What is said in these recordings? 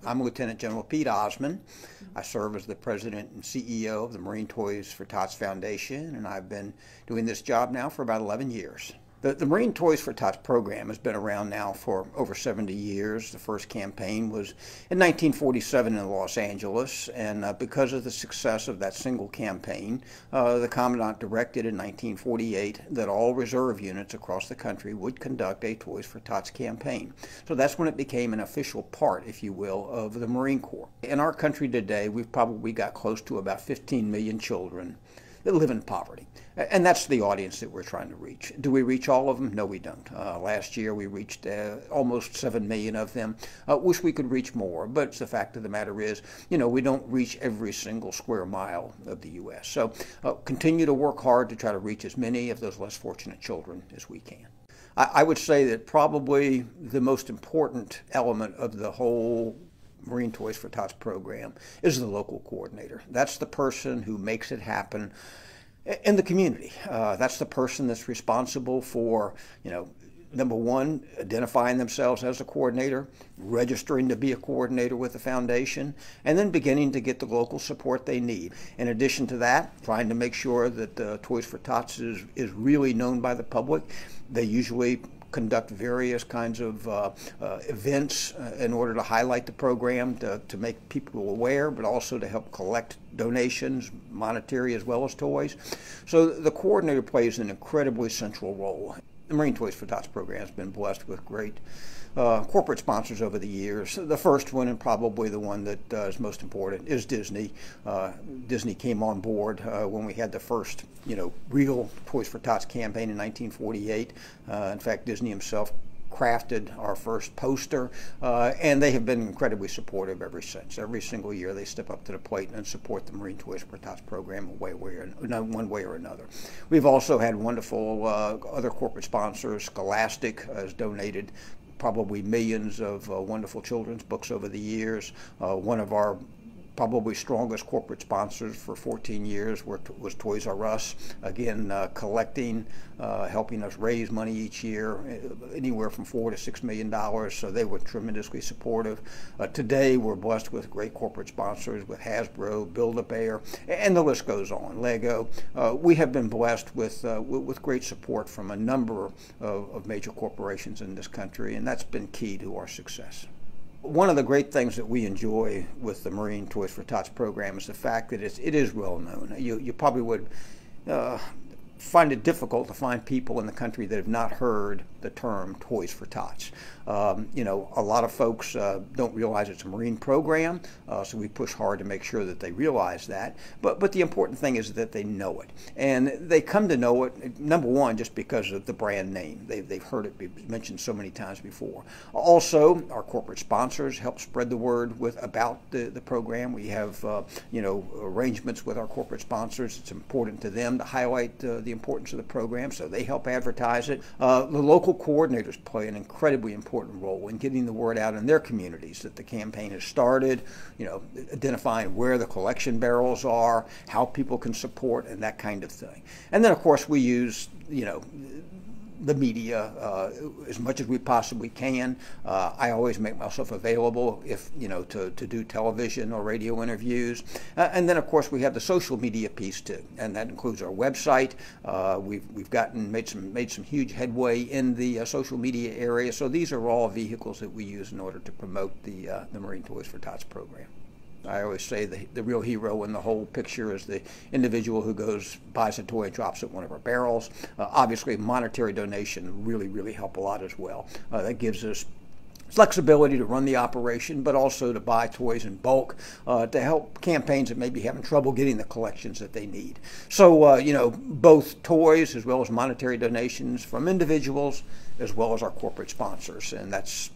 I'm Lieutenant General Pete Osmond. I serve as the President and CEO of the Marine Toys for Tots Foundation, and I've been doing this job now for about 11 years. The Marine Toys for Tots program has been around now for over 70 years. The first campaign was in 1947 in Los Angeles, and because of the success of that single campaign, the Commandant directed in 1948 that all reserve units across the country would conduct a Toys for Tots campaign. So that's when it became an official part, if you will, of the Marine Corps. In our country today, we've probably got close to about 15 million children that live in poverty. And that's the audience that we're trying to reach. Do we reach all of them? No, we don't. Last year we reached almost 7 million of them. Wish we could reach more, but the fact of the matter is, we don't reach every single square mile of the U.S. So continue to work hard to try to reach as many of those less fortunate children as we can. I would say that probably the most important element of the whole Marine Toys for Tots program is the local coordinator. That's the person who makes it happen in the community. That's the person that's responsible for, number one, identifying themselves as a coordinator, registering to be a coordinator with the foundation, and then beginning to get the local support they need. In addition to that, trying to make sure that Toys for Tots is really known by the public. They usually conduct various kinds of events in order to highlight the program, to make people aware, but also to help collect donations, monetary as well as toys. So the coordinator plays an incredibly central role. The Marine Toys for Tots program has been blessed with great corporate sponsors over the years. The first one, and probably the one that is most important, is Disney. Disney came on board when we had the first, real Toys for Tots campaign in 1948. In fact, Disney himself crafted our first poster, and they have been incredibly supportive ever since. Every single year they step up to the plate and support the Marine Toys for Tots program one way or another. We've also had wonderful other corporate sponsors. Scholastic has donated probably millions of wonderful children's books over the years. One of our probably strongest corporate sponsors for 14 years was Toys R Us, again collecting, helping us raise money each year, anywhere from $4 to $6 million, so they were tremendously supportive. Today we're blessed with great corporate sponsors with Hasbro, Build-A-Bear, and the list goes on, Lego. We have been blessed with great support from a number of major corporations in this country, and that's been key to our success. One of the great things that we enjoy with the Marine Toys for Tots program is the fact that it is well known. You probably would find it difficult to find people in the country that have not heard the term Toys for Tots. A lot of folks don't realize it's a Marine program, so we push hard to make sure that they realize that. But the important thing is that they know it. And they come to know it, number one, just because of the brand name. They've heard it be mentioned so many times before. Also, our corporate sponsors help spread the word about the program. We have arrangements with our corporate sponsors. It's important to them to highlight the importance of the program, so they help advertise it. The local coordinators play an incredibly important role in getting the word out in their communities that the campaign has started, identifying where the collection barrels are, how people can support, and that kind of thing. And then, of course, we use, the media as much as we possibly can. I always make myself available to do television or radio interviews. And then of course we have the social media piece too, and that includes our website. We've made some huge headway in the social media area. So these are all vehicles that we use in order to promote the Marine Toys for Tots program. I always say the real hero in the whole picture is the individual who buys a toy and drops it in one of our barrels. Obviously, monetary donation really help a lot as well. That gives us flexibility to run the operation, but also to buy toys in bulk to help campaigns that may be having trouble getting the collections that they need. So, both toys as well as monetary donations from individuals as well as our corporate sponsors, and that's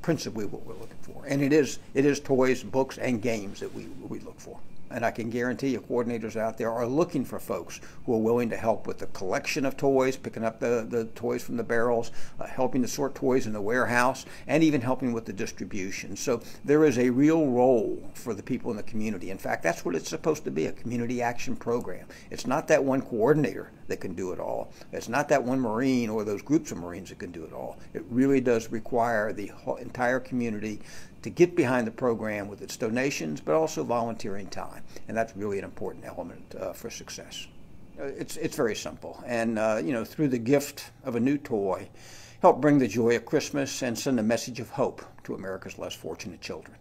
principally what we're looking for. And it is toys, books, and games that we look for. And I can guarantee you coordinators out there are looking for folks who are willing to help with the collection of toys, picking up the toys from the barrels, helping to sort toys in the warehouse, and even helping with the distribution. So there is a real role for the people in the community. In fact, that's what it's supposed to be, a community action program. It's not that one coordinator that can do it all. It's not that one Marine or those groups of Marines that can do it all. It really does require the whole entire community to get behind the program with its donations, but also volunteering time. And that's really an important element for success. It's very simple. And, through the gift of a new toy, help bring the joy of Christmas and send a message of hope to America's less fortunate children.